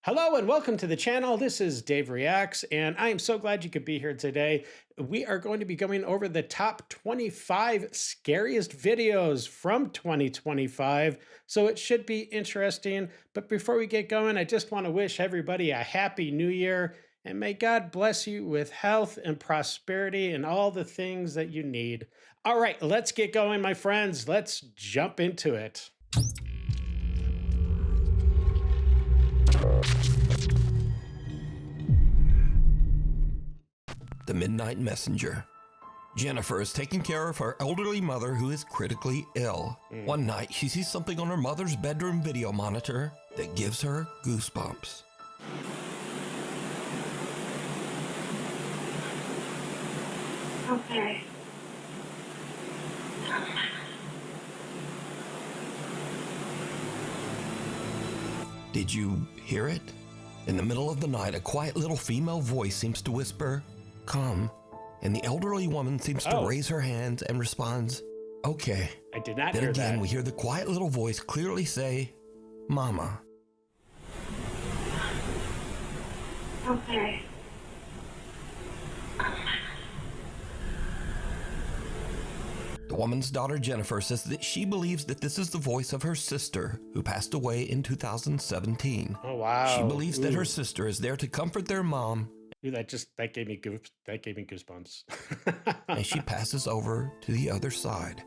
Hello and welcome to the channel. This is Dave Reacts, and I am so glad you could be here today. We are going to be going over the top 25 scariest videos from 2025, so it should be interesting. But before we get going, I just want to wish everybody a happy new year, and may God bless you with health and prosperity and all the things that you need. All right, let's get going, my friends. Let's jump into it. The Midnight Messenger. Jennifer is taking care of her elderly mother who is critically ill. One night, she sees something on her mother's bedroom video monitor that gives her goosebumps. Okay. Did you hear it? In the middle of the night, a quiet little female voice seems to whisper, "Come," and the elderly woman seems to raise her hands and responds, "Okay." I did not Then hear again, that. we hear the quiet little voice clearly say, "Mama." Okay. The woman's daughter Jennifer says that she believes that this is the voice of her sister who passed away in 2017. Oh wow! She believes that her sister is there to comfort their mom. Ooh, that gave me goosebumps. And she passes over to the other side.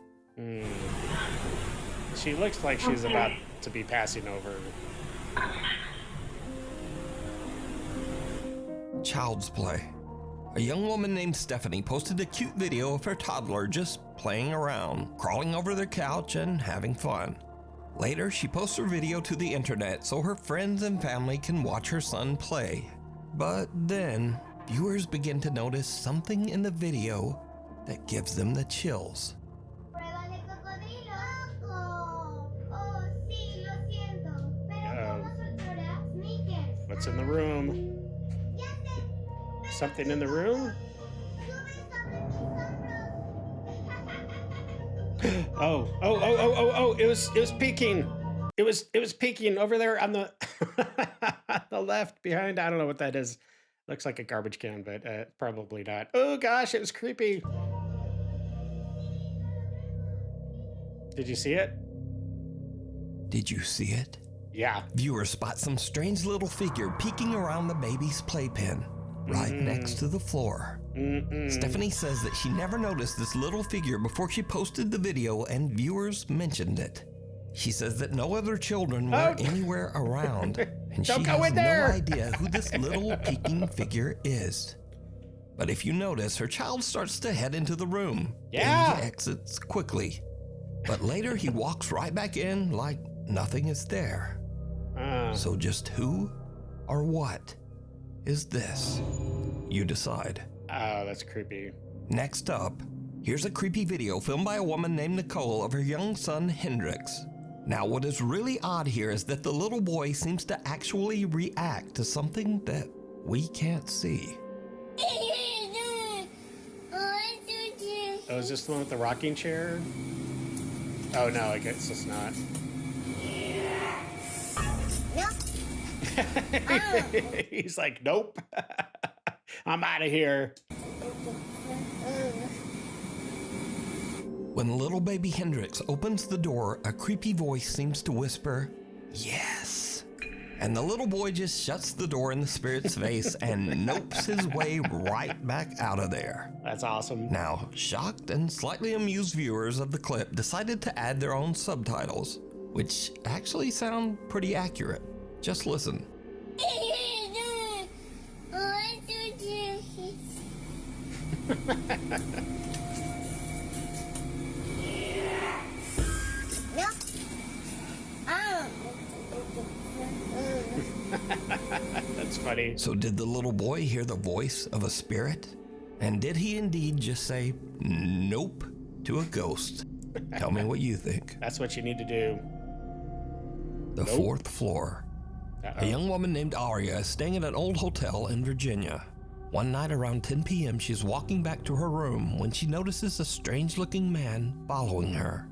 She looks like she's about to be passing over. Child's play. A young woman named Stephanie posted a cute video of her toddler just playing around, crawling over the couch and having fun. Later, she posts her video to the internet so her friends and family can watch her son play. But then, viewers begin to notice something in the video that gives them the chills. What's in the room? Something in the room? Oh! It was peeking. It was peeking over there on the the left behind. I don't know what that is. Looks like a garbage can, but probably not. Oh gosh, it was creepy. Did you see it? Did you see it? Yeah. Viewers spot some strange little figure peeking around the baby's playpen, right next to the floor. Stephanie says that she never noticed this little figure before she posted the video and viewers mentioned it. She says that no other children were anywhere around, and she has no idea who this little peeking figure is. But if you notice, her child starts to head into the room, and he exits quickly. But later he walks right back in like nothing is there. So just who or what is this? You decide. Oh, that's creepy. Next up, here's a creepy video filmed by a woman named Nicole of her young son Hendrix. Now, what is really odd here is that the little boy seems to actually react to something that we can't see. Oh, is this the one with the rocking chair? Oh no, I guess it's not. He's like, nope. I'm out of here. When little baby Hendrix opens the door, a creepy voice seems to whisper, "Yes." And the little boy just shuts the door in the spirit's face and nopes his way right back out of there. That's awesome. Now, shocked and slightly amused viewers of the clip decided to add their own subtitles, which actually sound pretty accurate. Just listen. That's funny. So did the little boy hear the voice of a spirit? And did he indeed just say nope to a ghost? Tell me what you think. That's what you need to do. The fourth floor. A young woman named Aria is staying at an old hotel in Virginia. One night around 10 p.m., she's walking back to her room when she notices a strange-looking man following her.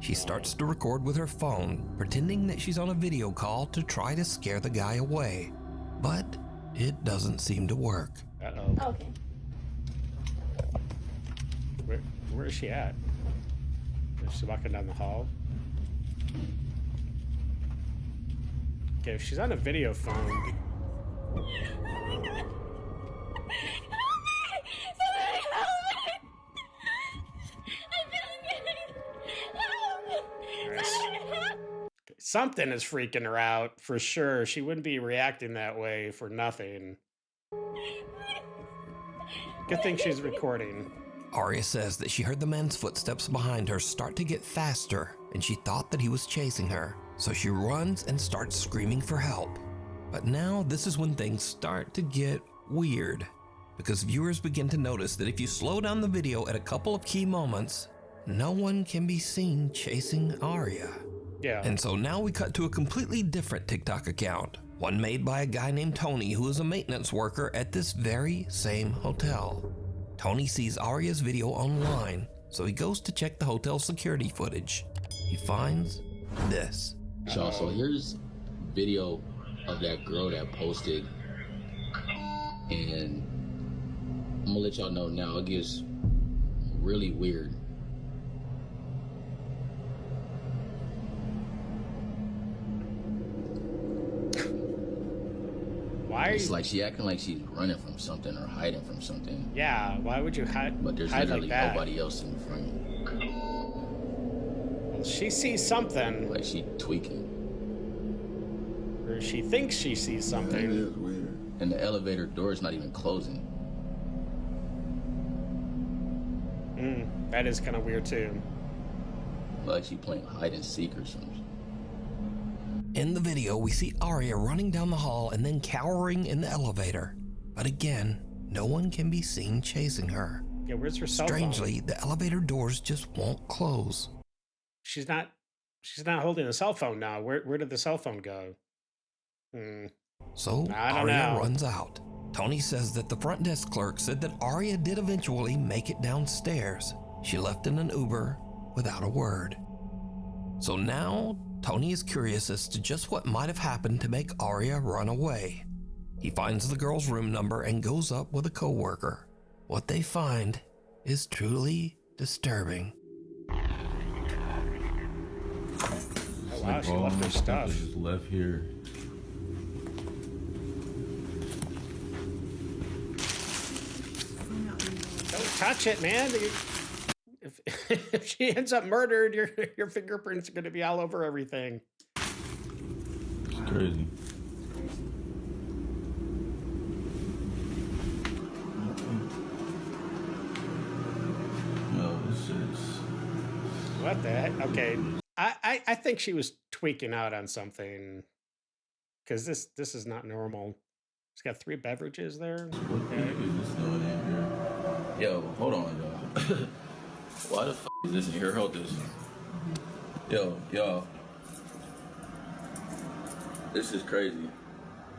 She starts to record with her phone, pretending that she's on a video call to try to scare the guy away. But it doesn't seem to work. Uh-oh. Okay. Where is she at? Is she walking down the hall? Okay, if she's on a video phone... Something is freaking her out, for sure. She wouldn't be reacting that way for nothing. Good thing she's recording. Aria says that she heard the man's footsteps behind her start to get faster, and she thought that he was chasing her. So she runs and starts screaming for help. But now this is when things start to get weird, because viewers begin to notice that if you slow down the video at a couple of key moments, no one can be seen chasing Aria. Yeah. And so now we cut to a completely different TikTok account, one made by a guy named Tony who is a maintenance worker at this very same hotel. Tony sees Aria's video online, so he goes to check the hotel security footage. He finds this. So here's video of that girl that posted, and I'm gonna let y'all know now, it gets really weird. Why? It's like she acting like she's running from something or hiding from something. Yeah, why would you hide? But there's hide literally like that? nobody else in front. Well, she sees something, Like she tweaking. or she thinks she sees That something. is weird. And the elevator door is not even closing. That is kind of weird too. Like she playing hide and seek or something. In the video, we see Aria running down the hall and then cowering in the elevator. But again, no one can be seen chasing her. Yeah, where's her cell phone? Strangely, the elevator doors just won't close. She's not holding a cell phone now. Where did the cell phone go? So I don't Aria know. runs out. Tony says that the front desk clerk said that Aria did eventually make it downstairs. She left in an Uber without a word. So now, Tony is curious as to just what might have happened to make Aria run away. He finds the girl's room number and goes up with a coworker. What they find is truly disturbing. Oh wow, she left her stuff. Just left here. Don't touch it, man. If she ends up murdered, your fingerprints are going to be all over everything. It's crazy. No, this is. What the heck? Okay, I think she was tweaking out on something, because this is not normal. She's got 3 beverages there. What the heck is this doing in here? Yo, hold on, y'all. Why the f is this in here? Hold this. Yo. This is crazy.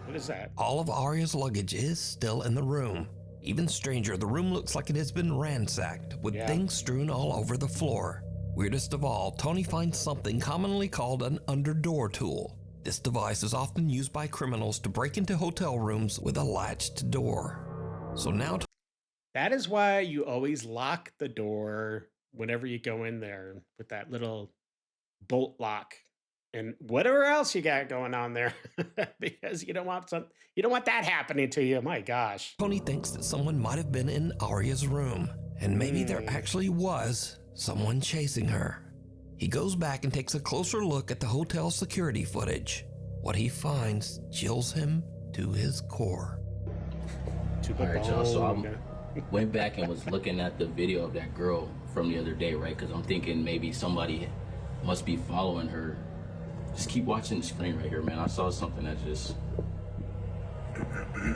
What is that? All of Aria's luggage is still in the room. Even stranger, the room looks like it has been ransacked, with Yeah. things strewn all over the floor. Weirdest of all, Tony finds something commonly called an underdoor tool. This device is often used by criminals to break into hotel rooms with a latched door. So now That is why you always lock the door whenever you go in there with that little bolt lock and whatever else you got going on there, because you don't want that happening to you. My gosh. Tony thinks that someone might have been in Aria's room, and maybe there actually was someone chasing her. He goes back and takes a closer look at the hotel security footage. What he finds chills him to his core. To the All right, y'all. So bone. went back and was looking at the video of that girl from the other day, right? Because I'm thinking maybe somebody must be following her. Just keep watching the screen right here, man. I saw something that just...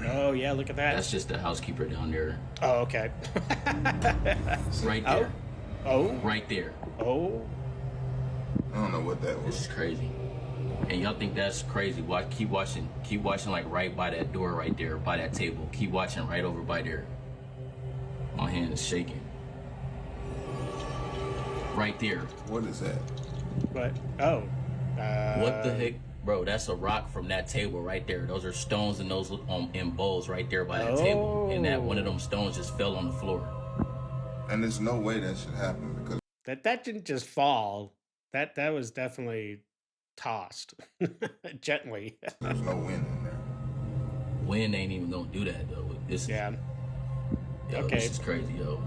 Oh yeah, look at that. That's just the housekeeper down there. Oh, okay. Right there. Oh. Right there. Oh. I don't know what that This was. is crazy. And y'all think that's crazy. Watch, keep watching like right by that door right there, by that table. Keep watching right over by there. My hand is shaking. Right there. What is that? But oh, What the heck? Bro, that's a rock from that table right there. Those are stones and those in bowls right there by that table. And that one of them stones just fell on the floor. And there's no way that should happen because that didn't just fall. That was definitely tossed gently. there's no wind in there. Wind ain't even gonna do that though. This Yeah. yo, Okay. This is crazy, yo.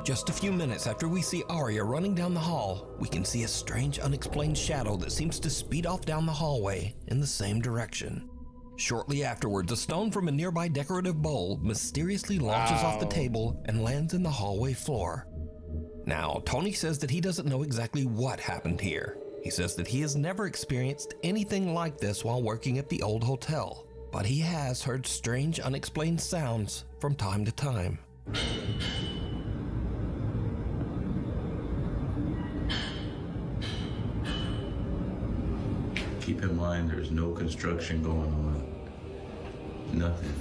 Just a few minutes after we see Arya running down the hall, we can see a strange unexplained shadow that seems to speed off down the hallway in the same direction. Shortly afterwards, a stone from a nearby decorative bowl mysteriously launches off the Wow. table and lands in the hallway floor. Now, Tony says that he doesn't know exactly what happened here. He says that he has never experienced anything like this while working at the old hotel, but he has heard strange unexplained sounds from time to time. Keep in mind, there's no construction going on. Nothing.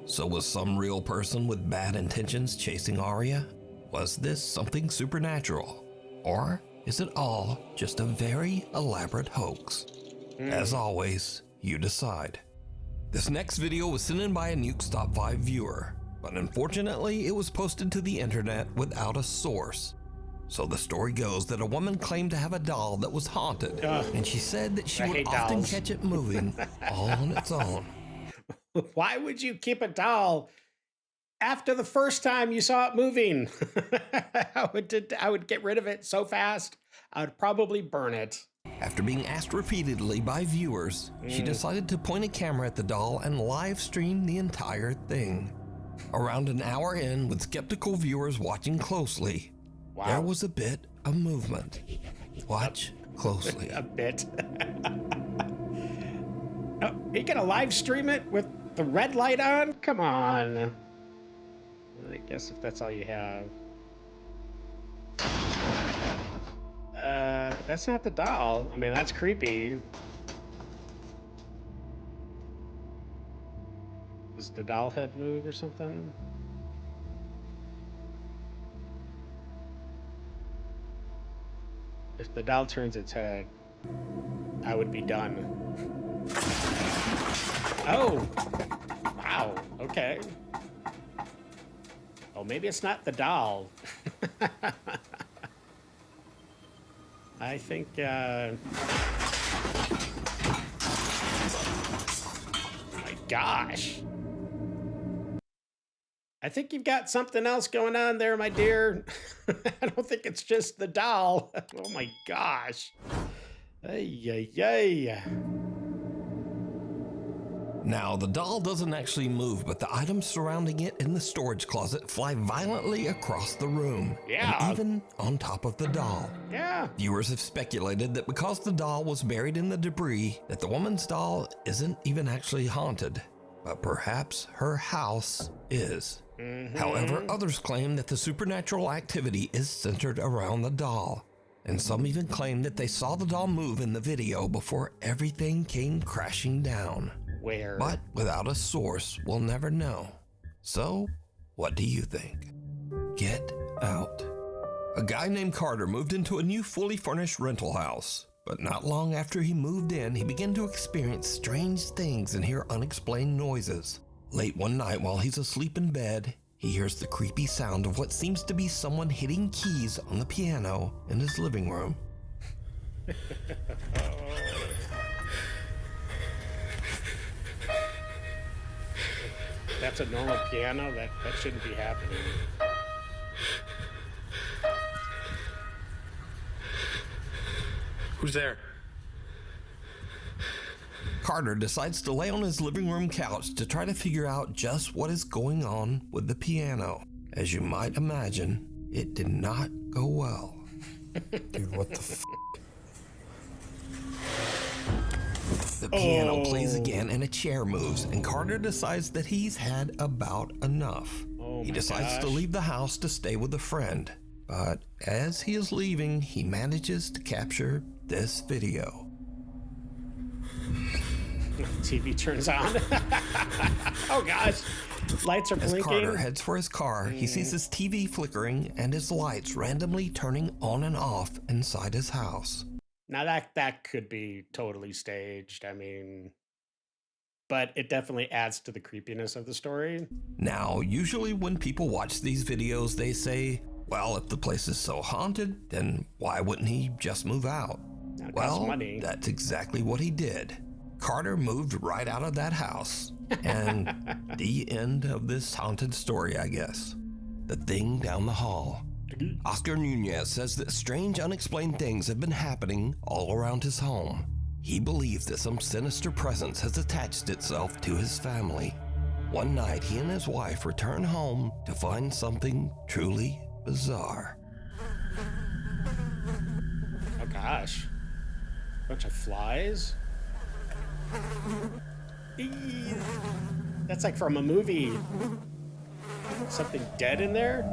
So was some real person with bad intentions chasing Arya? Was this something supernatural? Or is it all just a very elaborate hoax? As always, you decide. This next video was sent in by a Nuke's Top 5 viewer, but unfortunately it was posted to the internet without a source. So the story goes that a woman claimed to have a doll that was haunted, and she said that she I would hate often dolls. catch it moving all on its own. Why would you keep a doll after the first time you saw it moving? I would get rid of it so fast. I would probably burn it. After being asked repeatedly by viewers, she decided to point a camera at the doll and live stream the entire thing. Around an hour in, with skeptical viewers watching closely, Wow. there was a bit of movement. Watch closely. A bit. Oh, you gonna live stream it with the red light on? Come on. I guess if that's all you have. That's not the doll. I mean, that's creepy. Does the doll head move or something? If the doll turns its head, I would be done. Oh! Wow, okay. Oh, maybe it's not the doll. I think, oh my gosh. I think you've got something else going on there, my dear. I don't think it's just the doll. Oh my gosh. Ay, ay, ay. Now, the doll doesn't actually move, but the items surrounding it in the storage closet fly violently across the room, Yeah. and even on top of the doll. Yeah. Viewers have speculated that because the doll was buried in the debris, that the woman's doll isn't even actually haunted, but perhaps her house is. However, others claim that the supernatural activity is centered around the doll, and some even claim that they saw the doll move in the video before everything came crashing down. Where? But without a source, we'll never know. So, what do you think? Get out. A guy named Carter moved into a new fully furnished rental house. But not long after he moved in, he began to experience strange things and hear unexplained noises. Late one night while he's asleep in bed, he hears the creepy sound of what seems to be someone hitting keys on the piano in his living room. That's a normal piano? That shouldn't be happening. Who's there? Carter decides to lay on his living room couch to try to figure out just what is going on with the piano. As you might imagine, it did not go well. Dude, what the f? The piano plays again and a chair moves, and Carter decides that he's had about enough. Oh He my decides to gosh. leave the house to stay with a friend. But as he is leaving, he manages to capture this video. TV turns on. Oh gosh, lights are As blinking. Carter heads for his car, he sees his TV flickering and his lights randomly turning on and off inside his house. Now that could be totally staged. I mean, but it definitely adds to the creepiness of the story. Now, usually when people watch these videos, they say, well, if the place is so haunted, then why wouldn't he just move out? Now it costs Well, money. that's exactly what he did. Carter moved right out of that house. And the end of this haunted story, I guess. The thing down the hall. Oscar Nunez says that strange, unexplained things have been happening all around his home. He believes that some sinister presence has attached itself to his family. One night, he and his wife return home to find something truly bizarre. Oh gosh, bunch of flies. Eee. That's like from a movie. Something dead in there?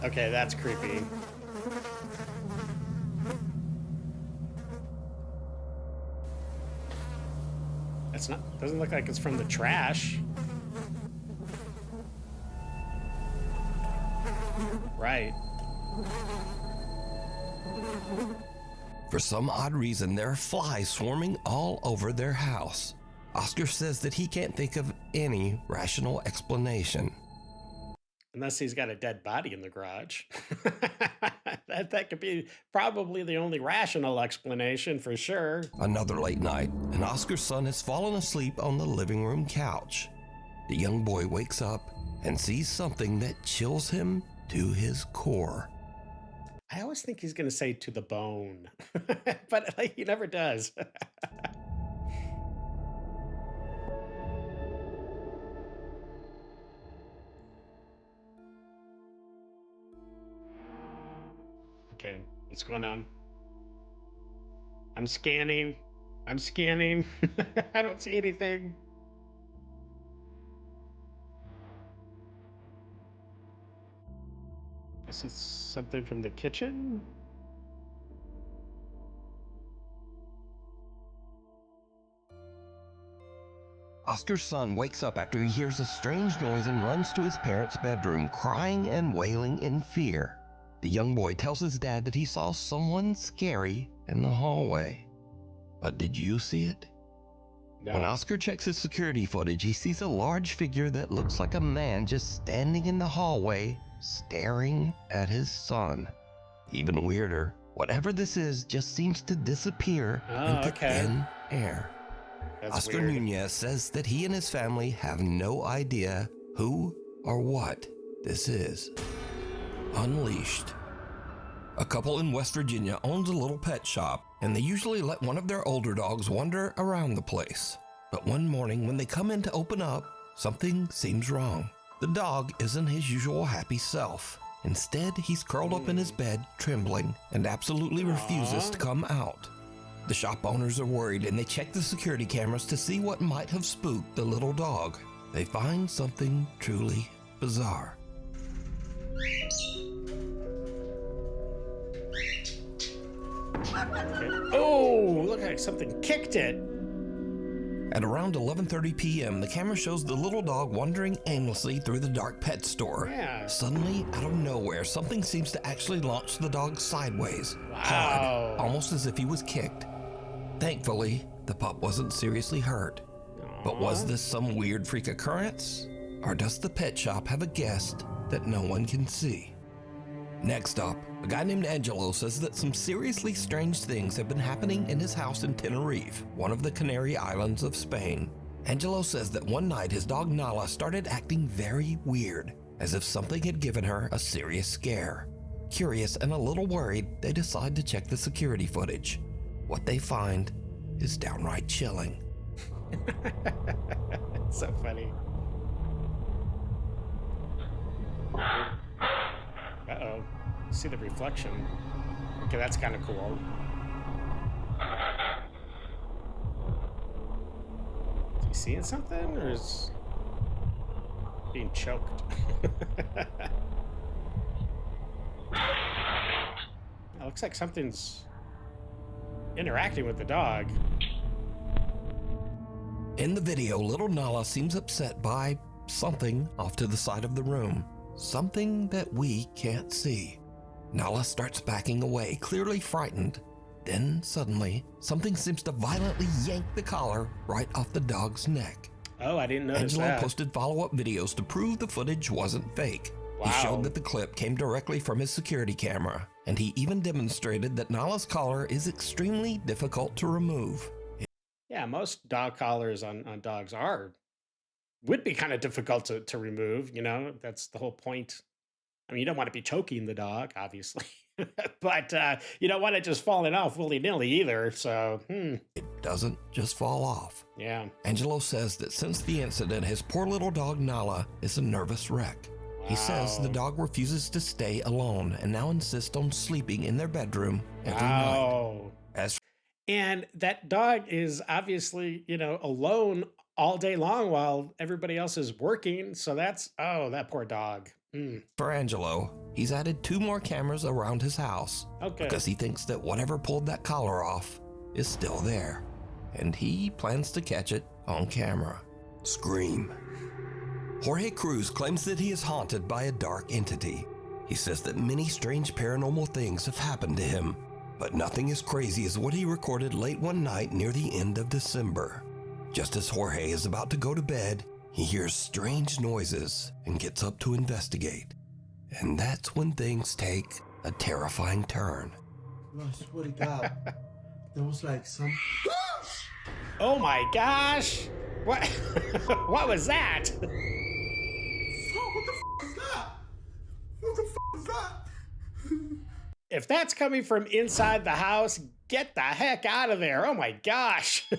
Okay, that's creepy. That's not, doesn't look like it's from the trash. Right. For some odd reason, there are flies swarming all over their house. Oscar says that he can't think of any rational explanation. Unless he's got a dead body in the garage. that could be probably the only rational explanation for sure. Another late night, and Oscar's son has fallen asleep on the living room couch. The young boy wakes up and sees something that chills him to his core. I always think he's going to say to the bone, but like, he never does. Okay, what's going on? I'm scanning. I'm scanning. I don't see anything. This is something from the kitchen? Oscar's son wakes up after he hears a strange noise and runs to his parents' bedroom, crying and wailing in fear. The young boy tells his dad that he saw someone scary in the hallway. But did you see it? No. When Oscar checks his security footage, he sees a large figure that looks like a man just standing in the hallway, staring at his son. Even weirder, whatever this is just seems to disappear into thin air. That's Oscar weird. Nunez says that he and his family have no idea who or what this is. Unleashed. A couple in West Virginia owns a little pet shop, and they usually let one of their older dogs wander around the place. But one morning when they come in to open up, something seems wrong. The dog isn't his usual happy self. Instead, he's curled up in his bed, trembling, and absolutely refuses to come out. The shop owners are worried, and they check the security cameras to see what might have spooked the little dog. They find something truly bizarre. Oh, look like something kicked it. At around 11:30 p.m., the camera shows the little dog wandering aimlessly through the dark pet store. Yeah. Suddenly, out of nowhere, something seems to actually launch the dog sideways. Wow. Hard, almost as if he was kicked. Thankfully, the pup wasn't seriously hurt. But was this some weird freak occurrence? Or does the pet shop have a guest that no one can see? Next up, a guy named Angelo says that some seriously strange things have been happening in his house in Tenerife, one of the Canary Islands of Spain. Angelo says that one night his dog Nala started acting very weird, as if something had given her a serious scare. Curious and a little worried, they decide to check the security footage. What they find is downright chilling. So funny. Uh-oh. See the reflection. Okay, that's kind of cool. Is he seeing something, or is he being choked? looks like something's interacting with the dog. In the video, little Nala seems upset by something off to the side of the room. Something that we can't see. Nala starts backing away, clearly frightened. Then suddenly, something seems to violently yank the collar right off the dog's neck. Oh, I didn't notice Angelo that. posted follow-up videos to prove the footage wasn't fake. He showed that the clip came directly from his security camera, and he even demonstrated that Nala's collar is extremely difficult to remove. Yeah, most dog collars on dogs would be kind of difficult to remove, you know? That's the whole point. I mean, you don't want to be choking the dog, obviously. But you don't want it just falling off willy-nilly either, so, It doesn't just fall off. yeah. Angelo says that since the incident, his poor little dog Nala is a nervous wreck. He says the dog refuses to stay alone and now insists on sleeping in their bedroom every night. Wow. As And that dog is obviously, you know, alone all day long while everybody else is working. So that's, oh, that poor dog. for Angelo, he's added 2 more cameras around his house Okay. because he thinks that whatever pulled that collar off is still there, and he plans to catch it on camera. Scream. Jorge Cruz claims that he is haunted by a dark entity. He says that many strange paranormal things have happened to him, but nothing as crazy as what he recorded late one night near the end of December. Just as Jorge is about to go to bed, he hears strange noises and gets up to investigate. And that's when things take a terrifying turn. I swear to God, there was like some. Oh my gosh. What? What was that? Fuck, what the f is that? What the f is that? If that's coming from inside the house, get the heck out of there. Oh my gosh.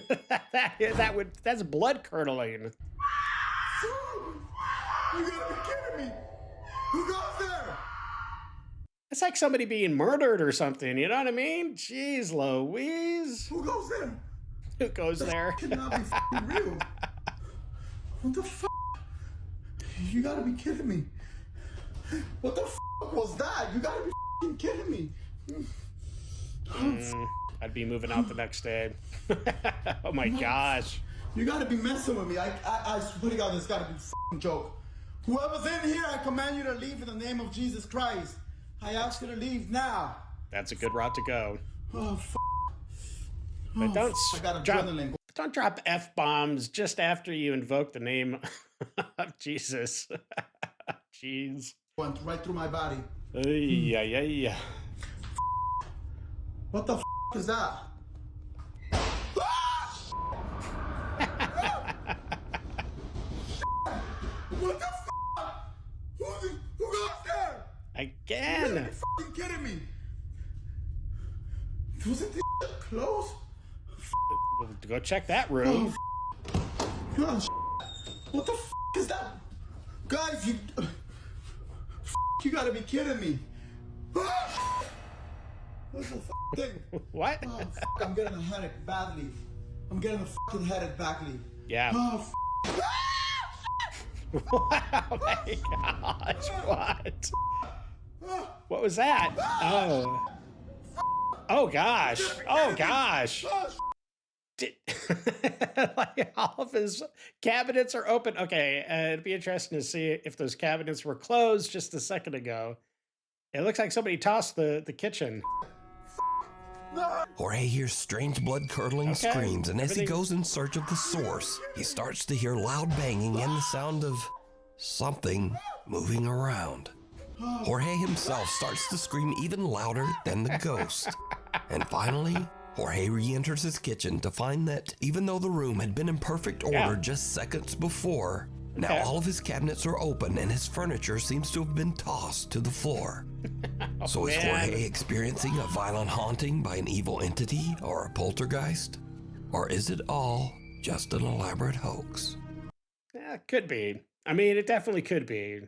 That's blood curdling. You gotta be kidding me! Who goes there? It's like somebody being murdered or something, you know what I mean? Jeez Louise. Who goes there? Who goes there? Cannot be f***ing real. What the f? You gotta be kidding me. What the f was that? You gotta be f***ing kidding me. I'd be moving out the next day. Oh my gosh. You gotta be messing with me. I swear to God, this gotta be a f***ing joke. Whoever's in here, I command you to leave in the name of Jesus Christ. I ask you to leave now. That's a good route to go. Oh, f***. But don't I got drop, adrenaline. don't drop F-bombs just after you invoke the name of Jesus. Jeez. Went right through my body. Yeah, yeah, yeah. What the f is that? What the f? Who goes there? Again. You're f***ing kidding me. Wasn't this close? We'll go check that room. God, what the f is that? Guys, you gotta be kidding me. What's the f thing? What? Oh, f I'm getting a headache badly. I'm getting a f***ing headache badly. Yeah. Oh, f Oh my gosh. What? What was that? Oh. Oh gosh. Oh gosh. Like all of his cabinets are open. Okay, it'd be interesting to see if those cabinets were closed just a second ago. It looks like somebody tossed the kitchen. Jorge hears strange blood-curdling Okay, screams, and as he everything- goes in search of the source, he starts to hear loud banging and the sound of something moving around. Jorge himself starts to scream even louder than the ghost. And finally, Jorge re-enters his kitchen to find that even though the room had been in perfect order Yeah. just seconds before, now Okay. all of his cabinets are open and his furniture seems to have been tossed to the floor. So is man. Jorge experiencing a violent haunting by an evil entity or a poltergeist? Or is it all just an elaborate hoax? Yeah, could be. I mean, it definitely could be.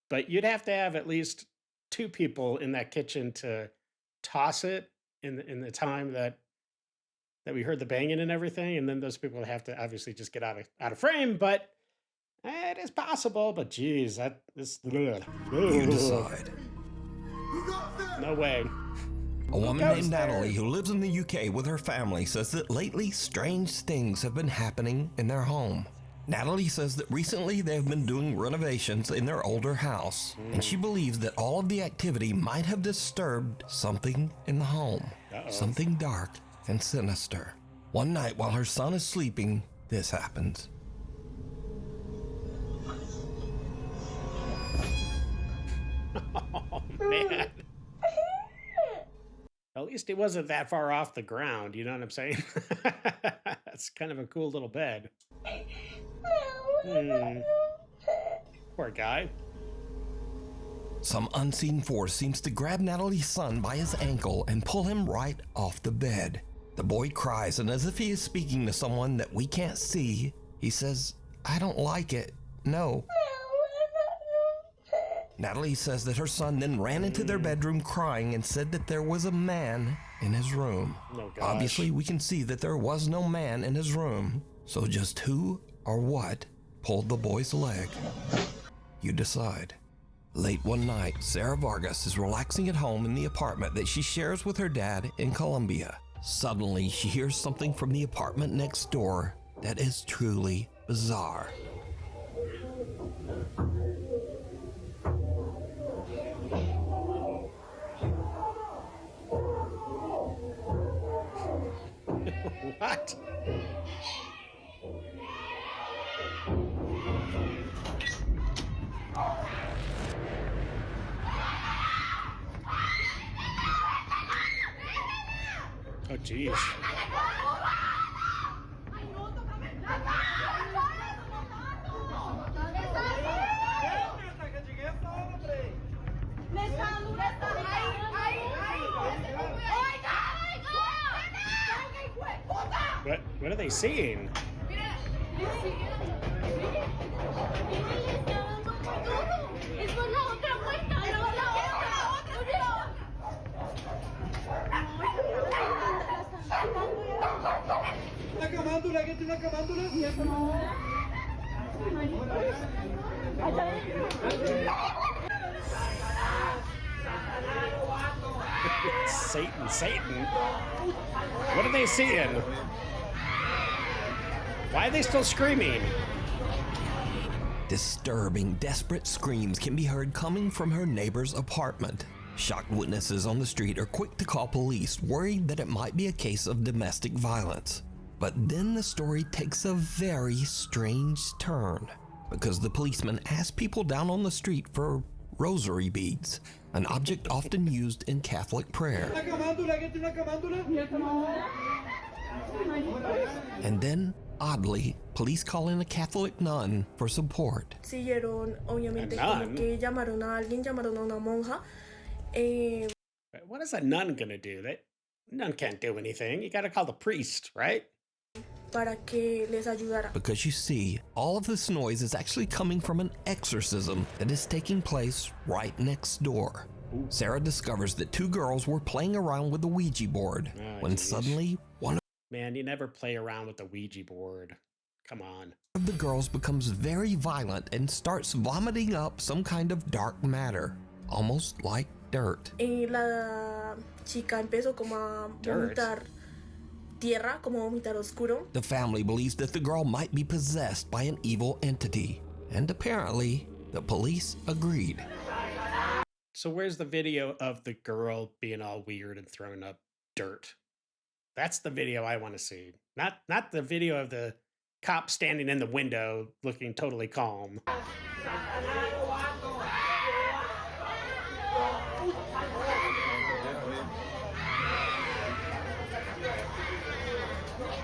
But you'd have to have at least 2 people in that kitchen to toss it in the time that we heard the banging and everything, and then those people would have to obviously just get out of frame. But it is possible. But geez, You decide. Who goes there? No way. A woman goes named there? Natalie who lives in the UK with her family says that lately strange things have been happening in their home. Natalie says that recently they have been doing renovations in their older house, and she believes that all of the activity might have disturbed something in the home. Something dark and sinister. One night while her son is sleeping, this happens. Oh, man. At least it wasn't that far off the ground, you know what I'm saying? That's kind of a cool little bed. Poor guy. Some unseen force seems to grab Natalie's son by his ankle and pull him right off the bed. The boy cries, and as if he is speaking to someone that we can't see, he says, "I don't like it. No." Natalie says that her son then ran into their bedroom crying and said that there was a man in his room. Oh, gosh. Obviously, we can see that there was no man in his room. So just who or what pulled the boy's leg? You decide. Late one night, Sarah Vargas is relaxing at home in the apartment that she shares with her dad in Colombia. Suddenly, she hears something from the apartment next door that is truly bizarre. What? Oh, jeez. What are they seeing? Satan, Satan. What are they seeing? Why are they still screaming? Disturbing, desperate screams can be heard coming from her neighbor's apartment. Shocked witnesses on the street are quick to call police, worried that it might be a case of domestic violence. But then the story takes a very strange turn, because the policeman asked people down on the street for rosary beads, an object often used in Catholic prayer. And then, oddly, police call in a Catholic nun for support. Siguieron, obviamente, A nun? como que llamaron a alguien, llamaron a una monja. What is a nun gonna do? That nun can't do anything. You gotta call the priest, right? Para que les ayudara. Because you see, all of this noise is actually coming from an exorcism that is taking place right next door. Sarah discovers that two girls were playing around with the Ouija board when geez. suddenly one Man, you never play around with the Ouija board. Come on. of the girls becomes very violent and starts vomiting up some kind of dark matter, almost like dirt. La chica empezó como a Dirt. vomitar tierra, como vomitar oscuro. The family believes that the girl might be possessed by an evil entity, and apparently the police agreed. So where's the video of the girl being all weird and throwing up dirt? That's the video I want to see. Not the video of the cop standing in the window looking totally calm.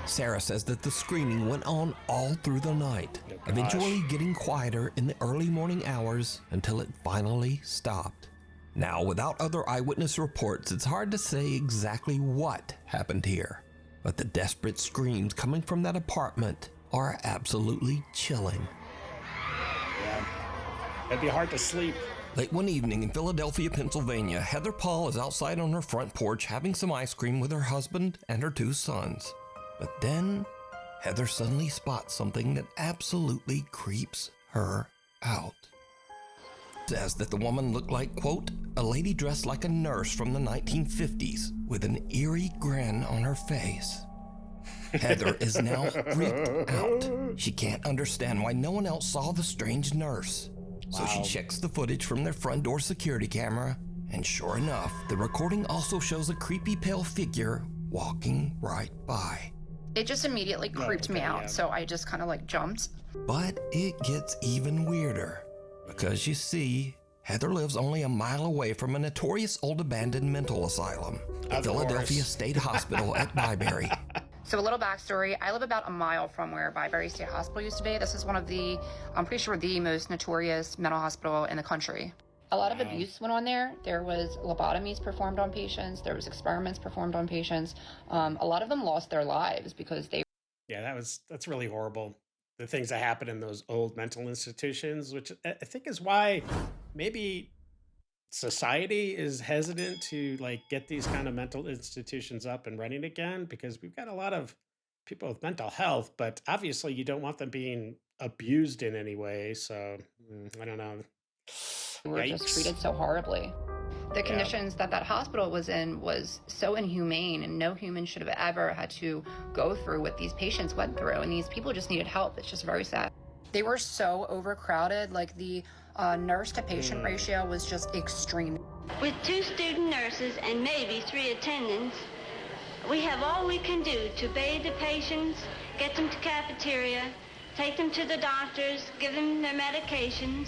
Sarah says that the screaming went on all through the night, Oh, gosh. eventually getting quieter in the early morning hours until it finally stopped. Now, without other eyewitness reports, it's hard to say exactly what happened here, but the desperate screams coming from that apartment are absolutely chilling. It'd be hard to sleep. Late one evening in Philadelphia, Pennsylvania, Heather Paul is outside on her front porch having some ice cream with her husband and her two sons. But then, Heather suddenly spots something that absolutely creeps her out. says that the woman looked like, quote, a lady dressed like a nurse from the 1950s with an eerie grin on her face. Heather is now freaked out. She can't understand why no one else saw the strange nurse. So she checks the footage from their front door security camera, and sure enough, the recording also shows a creepy pale figure walking right by. It just immediately creeped me out, so I just kind of like jumped. But it gets even weirder, because you see, Heather lives only a mile away from a notorious old abandoned mental asylum, the Philadelphia State Hospital at Byberry. So a little backstory, I live about a mile from where Byberry State Hospital used to be. This is one of the, I'm pretty sure, the most notorious mental hospital in the country. A lot of abuse went on there. There was lobotomies performed on patients. There was experiments performed on patients. A lot of them lost their lives because they... Yeah, that's really horrible. The things that happen in those old mental institutions, which I think is why maybe society is hesitant to like get these kind of mental institutions up and running again, because we've got a lot of people with mental health, but obviously you don't want them being abused in any way. So I don't know. were just treated so horribly. The conditions that that hospital was in was so inhumane, and no human should have ever had to go through what these patients went through, and these people just needed help. It's just very sad. They were so overcrowded, like the nurse to patient ratio was just extreme. With 2 student nurses and maybe 3 attendants, we have all we can do to bathe the patients, get them to cafeteria, take them to the doctors, give them their medications,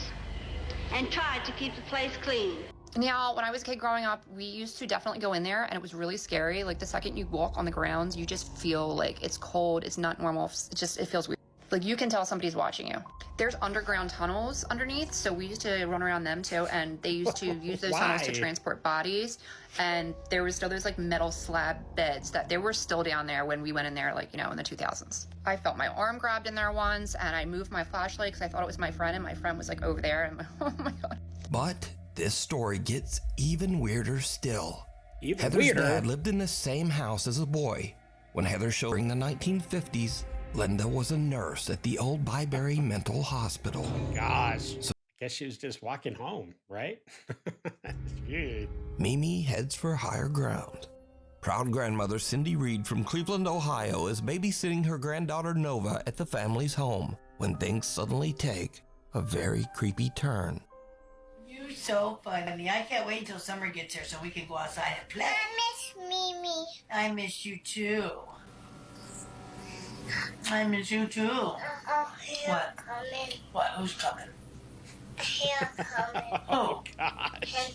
and try to keep the place clean. Now, when I was a kid growing up, we used to definitely go in there, and it was really scary. Like, the second you walk on the grounds, you just feel like it's cold, it's not normal, it feels weird. Like, you can tell somebody's watching you. There's underground tunnels underneath, so we used to run around them too, and they used to use those tunnels to transport bodies, and there was still those, like, metal slab beds that they were still down there when we went in there, like, you know, in the 2000s. I felt my arm grabbed in there once, and I moved my flashlight because I thought it was my friend, and my friend was, like, over there, and I'm like, oh my God. But this story gets even weirder still. Heather's weirder. dad lived in the same house as a boy. When Heather showed during the 1950s, Linda was a nurse at the old Byberry Mental Hospital. Gosh. So, I guess she was just walking home, right? Mimi heads for higher ground. Proud grandmother Cindy Reed from Cleveland, Ohio is babysitting her granddaughter Nova at the family's home when things suddenly take a very creepy turn. You're so funny. I can't wait until summer gets here so we can go outside and play. I miss Mimi. I miss you too. I miss you too. What? Coming. What? Who's coming? Him coming. Oh, gosh. Him.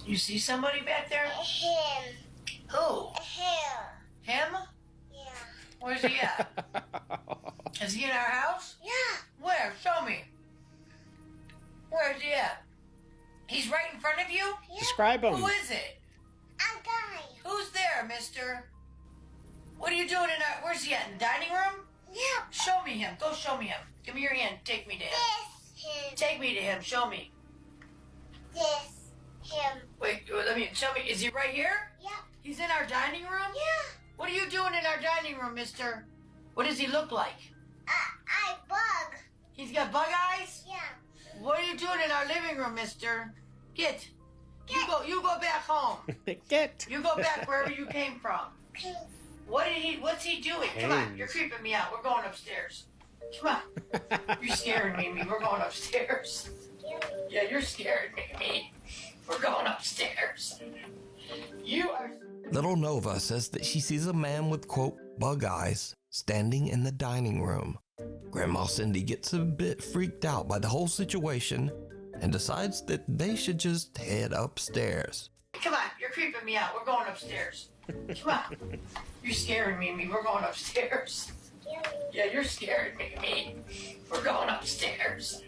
You see somebody back there? Him. Who? Him. Him? Yeah. Where's he at? Is he in our house? Yeah. Where? Show me. Where's he at? He's right in front of you? Yeah. Describe him. Who is it? A guy. Who's there, mister? What are you doing in our... Where's he at? In the dining room? Yeah. Show me him. Go show me him. Give me your hand. Take me to him. This him. Take me to him. Show me. This him. Wait, let me... Show me. Is he right here? Yeah. He's in our dining room? Yeah. What are you doing in our dining room, mister? What does he look like? I bug. He's got bug eyes? Yeah. What are you doing in our living room, mister? Get. You go back home. Get. You go back wherever you came from. Pink. What's he doing? Come on, you're creeping me out. We're going upstairs. Come on. You're scaring me. We're going upstairs. Yeah, you're scaring me. We're going upstairs. You are... Little Nova says that she sees a man with, quote, bug eyes standing in the dining room. Grandma Cindy gets a bit freaked out by the whole situation and decides that they should just head upstairs. Come on, you're creeping me out. We're going upstairs. Come on. You're scaring me. We're going upstairs. Yeah, you're scaring me. We're going upstairs.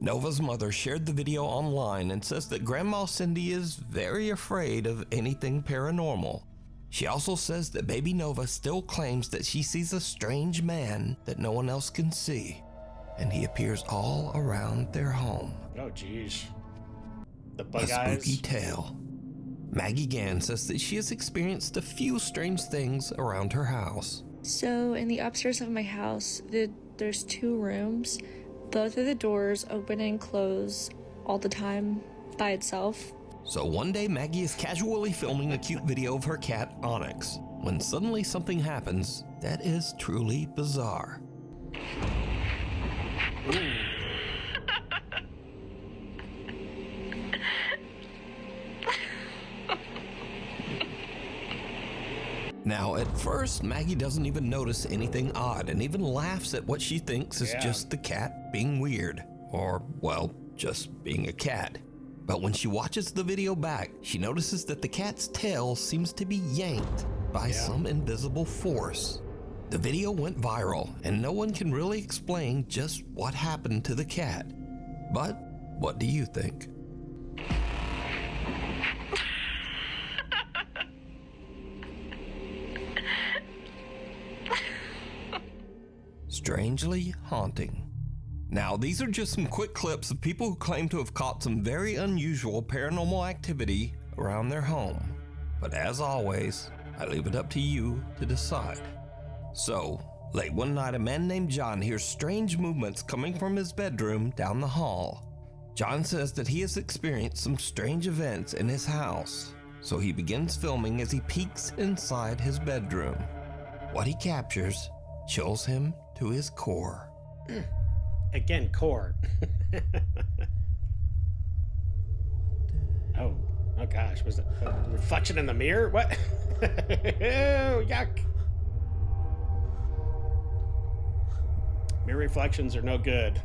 Nova's mother shared the video online and says that Grandma Cindy is very afraid of anything paranormal. She also says that baby Nova still claims that she sees a strange man that no one else can see, and he appears all around their home. Oh, geez. The bug A eyes. spooky tale. Maggie Gann says that she has experienced a few strange things around her house. So in the upstairs of my house, there's 2 rooms. Both of the doors open and close all the time by itself. So one day, Maggie is casually filming a cute video of her cat, Onyx, when suddenly something happens that is truly bizarre. Now, at first, Maggie doesn't even notice anything odd and even laughs at what she thinks is just the cat being weird. Or, well, just being a cat. But when she watches the video back, she notices that the cat's tail seems to be yanked by some invisible force. The video went viral, and no one can really explain just what happened to the cat. But what do you think? Strangely haunting. Now, these are just some quick clips of people who claim to have caught some very unusual paranormal activity around their home. But as always, I leave it up to you to decide. So, late one night, a man named John hears strange movements coming from his bedroom down the hall. John says that he has experienced some strange events in his house, so he begins filming as he peeks inside his bedroom. What he captures chills him to his core. Again, core. Oh gosh, was it a reflection in the mirror? What? Oh, yuck. Mirror reflections are no good.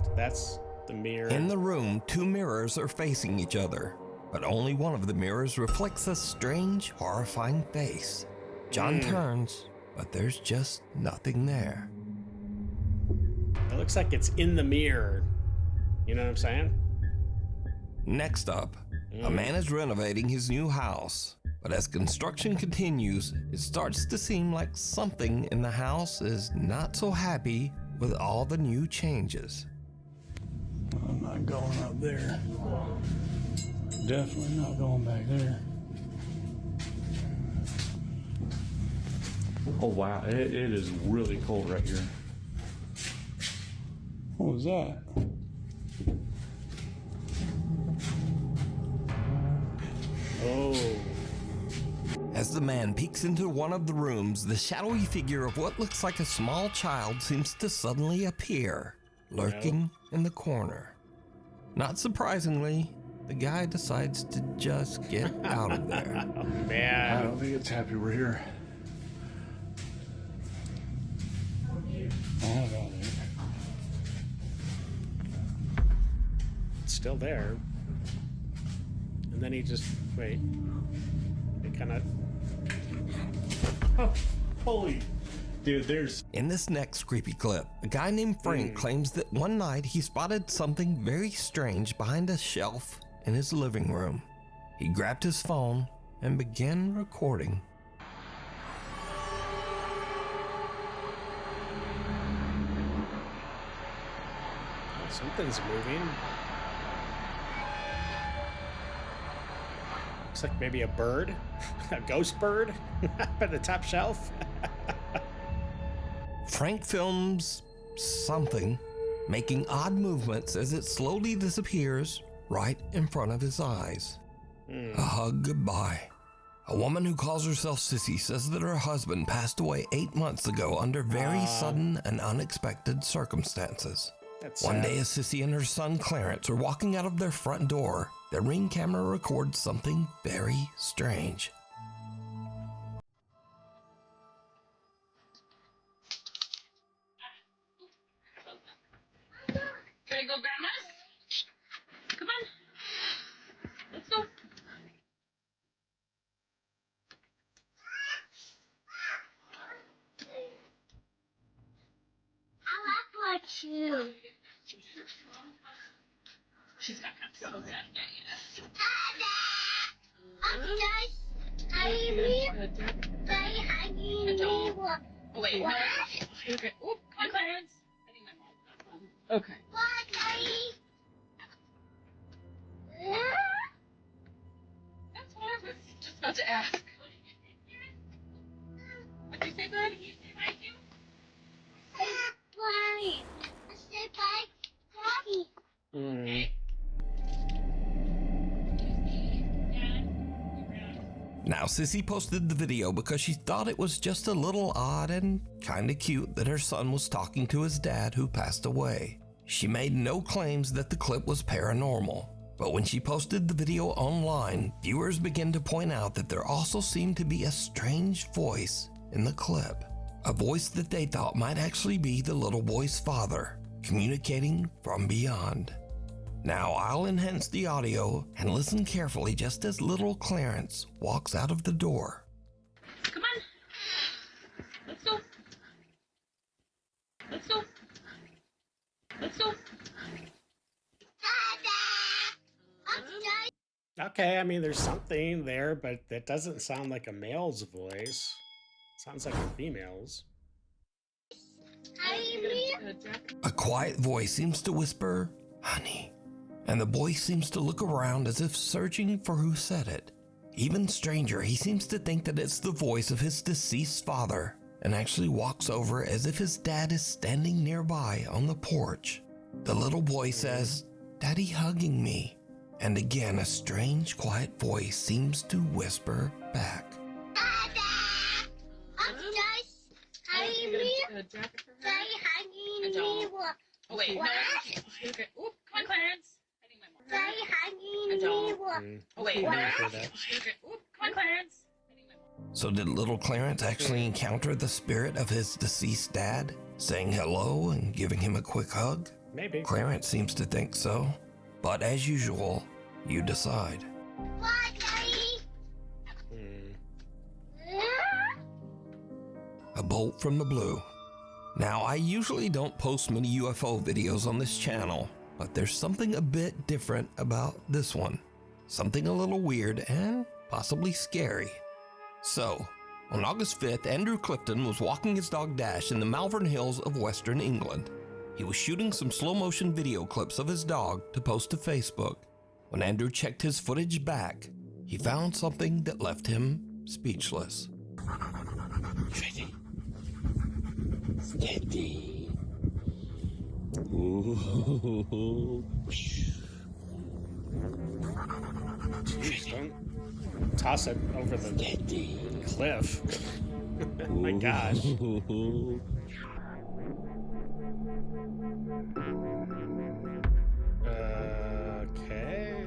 So that's the mirror. In the room, two mirrors are facing each other, but only one of the mirrors reflects a strange, horrifying face. John turns, but there's just nothing there. It looks like it's in the mirror. You know what I'm saying? Next up, a man is renovating his new house, but as construction continues, it starts to seem like something in the house is not so happy with all the new changes. I'm not going up there. Definitely not going back there. Oh wow, it is really cold right here. What was that? Oh. As the man peeks into one of the rooms, the shadowy figure of what looks like a small child seems to suddenly appear, lurking in the corner. Not surprisingly, the guy decides to just get out of there. Oh, man. I don't think it's happy we're here. Oh, God. It's still there. And then he just, wait. It kind of... Oh, holy... Dude, there's... In this next creepy clip, a guy named Frank claims that one night he spotted something very strange behind a shelf in his living room. He grabbed his phone and began recording. Something's moving. Looks like maybe a bird. A ghost bird at the top shelf. Frank films something, making odd movements as it slowly disappears right in front of his eyes. A hug goodbye. A woman who calls herself Sissy says that her husband passed away 8 months ago under very sudden and unexpected circumstances. One day, as Sissy and her son Clarence are walking out of their front door, their Ring camera records something very strange. Ready to go, Grandma? Come on. Let's go. I like my shoe. She's not gonna go that day. Wait. Okay. Oh, come on, Clarence. Okay. That's what I was just about to ask. What did you say, bud? Bye. I said bye. Now, Sissy posted the video because she thought it was just a little odd and kinda cute that her son was talking to his dad who passed away. She made no claims that the clip was paranormal, but when she posted the video online, viewers began to point out that there also seemed to be a strange voice in the clip. A voice that they thought might actually be the little boy's father, communicating from beyond. Now I'll enhance the audio and listen carefully just as little Clarence walks out of the door. Come on. Let's go. Let's go. Let's go. Okay, I mean, there's something there, but that doesn't sound like a male's voice. Sounds like a female's. A quiet voice seems to whisper, "Honey," and the boy seems to look around as if searching for who said it. Even stranger, he seems to think that it's the voice of his deceased father and actually walks over as if his dad is standing nearby on the porch. The little boy says, "Daddy hugging me," and again a strange quiet voice seems to whisper back. Oh wait, no. Okay. Oop, come on, Clarence. I need my more. Oh wait, no. Okay. Oop, come on, Clarence. So did little Clarence actually encounter the spirit of his deceased dad, saying hello and giving him a quick hug? Maybe. Clarence seems to think so. But as usual, you decide. A bolt from the blue. Now, I usually don't post many UFO videos on this channel, but there's something a bit different about this one. Something a little weird and possibly scary. So, on August 5th, Andrew Clifton was walking his dog Dash in the Malvern Hills of Western England. He was shooting some slow-motion video clips of his dog to post to Facebook. When Andrew checked his footage back, he found something that left him speechless. Steady. Ooh. Jeez, don't toss it over the cliff. Oh my gosh. Okay.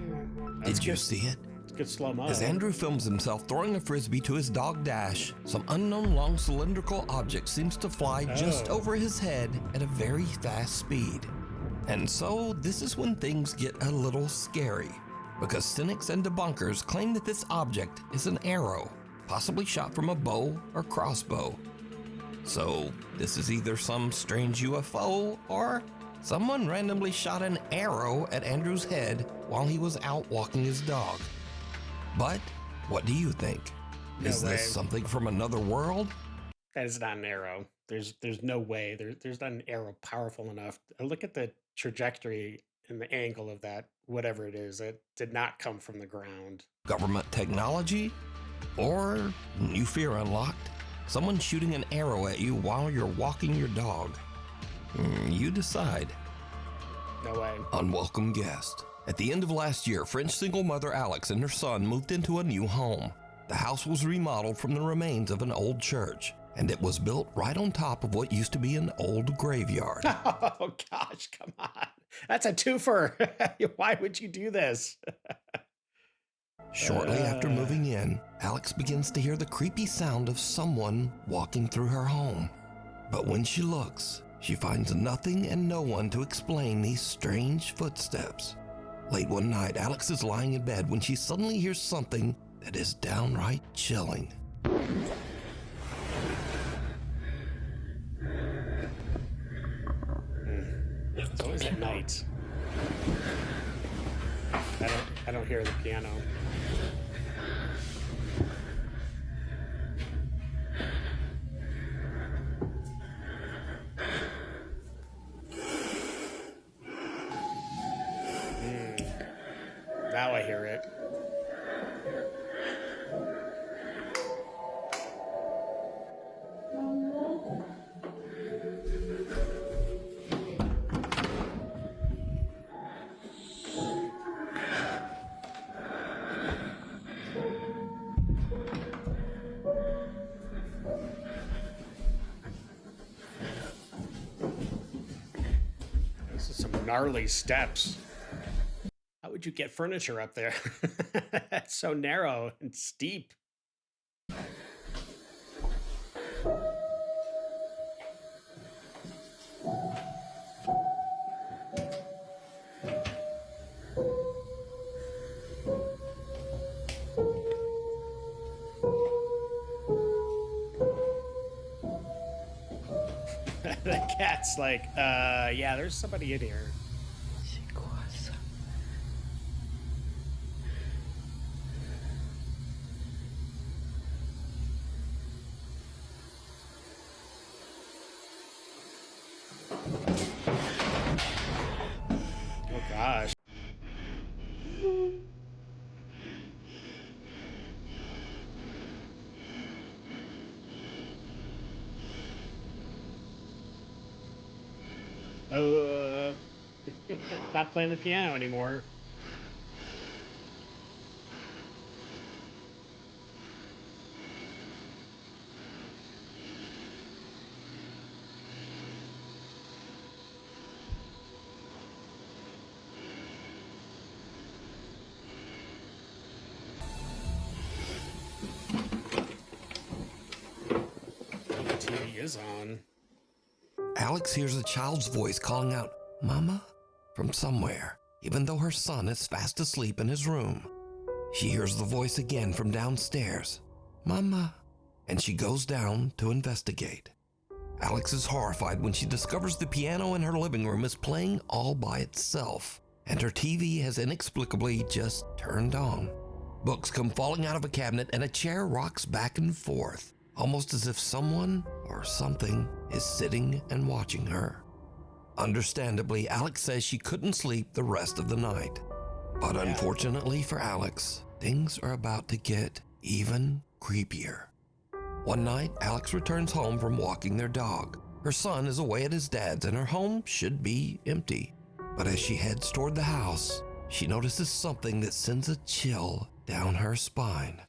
Did you see it? Good slow-mo. As Andrew films himself throwing a frisbee to his dog Dash, some unknown long cylindrical object seems to fly just over his head at a very fast speed. And so this is when things get a little scary, because cynics and debunkers claim that this object is an arrow, possibly shot from a bow or crossbow. So this is either some strange UFO or someone randomly shot an arrow at Andrew's head while he was out walking his dog. But what do you think? Is this something from another world? That is not an arrow. There's no way. There's not an arrow powerful enough. Look at the trajectory and the angle of that, whatever it is. It did not come from the ground. Government technology? Or new fear unlocked? Someone shooting an arrow at you while you're walking your dog? You decide. No way. Unwelcome guest. At the end of last year, French single mother Alex and her son moved into a new home. The house was remodeled from the remains of an old church, and it was built right on top of what used to be an old graveyard. Oh gosh, come on. That's a twofer. Why would you do this? Shortly after moving in, Alex begins to hear the creepy sound of someone walking through her home. But when she looks, she finds nothing and no one to explain these strange footsteps. Late one night, Alex is lying in bed when she suddenly hears something that is downright chilling. It's always at night. I don't hear the piano. Now I hear it. gnarly steps. How would you get furniture up there? That's so narrow and steep. The cat's like, yeah, there's somebody in here. Oh gosh. Not playing the piano anymore. The TV is on. Alex hears a child's voice calling out, "Mama?" from somewhere, even though her son is fast asleep in his room. She hears the voice again from downstairs, "Mama," and she goes down to investigate. Alex is horrified when she discovers the piano in her living room is playing all by itself, and her TV has inexplicably just turned on. Books come falling out of a cabinet and a chair rocks back and forth, almost as if someone or something is sitting and watching her. Understandably, Alex says she couldn't sleep the rest of the night. But unfortunately for Alex, things are about to get even creepier. One night, Alex returns home from walking their dog. Her son is away at his dad's and her home should be empty. But as she heads toward the house, she notices something that sends a chill down her spine.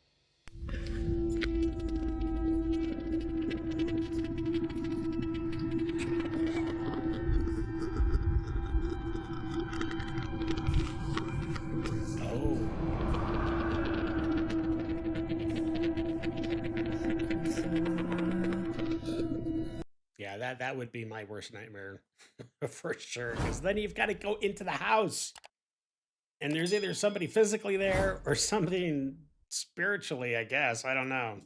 Yeah, that would be my worst nightmare for sure. Because then you've got to go into the house, and there's either somebody physically there or something spiritually, I guess. I don't know.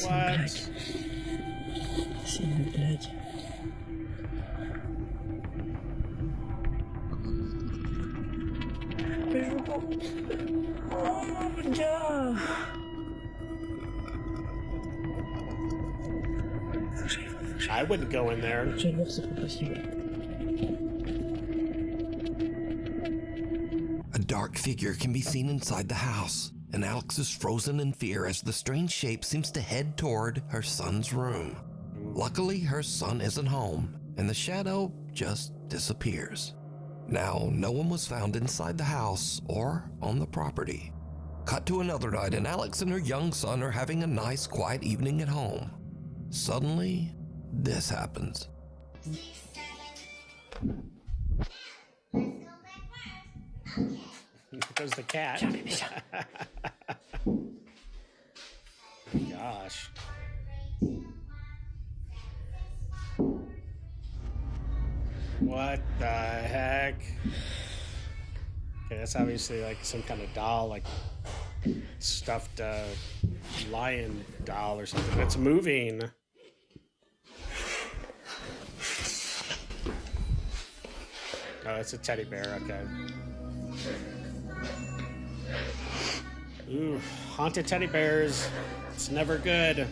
What? I wouldn't go in there. A dark figure can be seen inside the house, and Alex is frozen in fear as the strange shape seems to head toward her son's room. Luckily, her son isn't home, and the shadow just disappears. Now, no one was found inside the house or on the property. Cut to another night, and Alex and her young son are having a nice, quiet evening at home. Suddenly, this happens. There goes the cat. Gosh. What the heck? Okay, that's obviously like some kind of doll, like stuffed lion doll or something. It's moving. Oh, it's a teddy bear, okay. Ooh, haunted teddy bears. It's never good.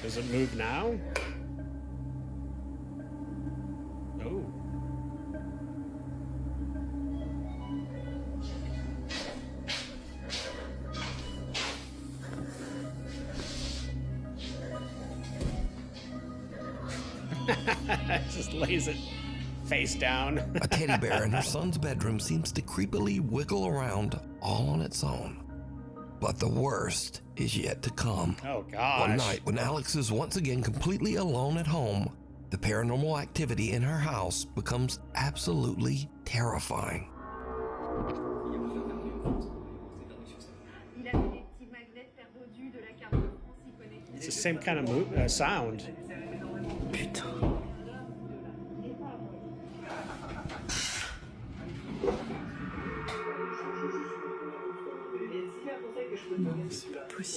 Does it move now? Oh. Just lays it face down. A teddy bear in her son's bedroom seems to creepily wiggle around all on its own. But the worst is yet to come. Oh, gosh. One night, when Alex is once again completely alone at home, the paranormal activity in her house becomes absolutely terrifying. It's the same kind of sound. C'est pas possible.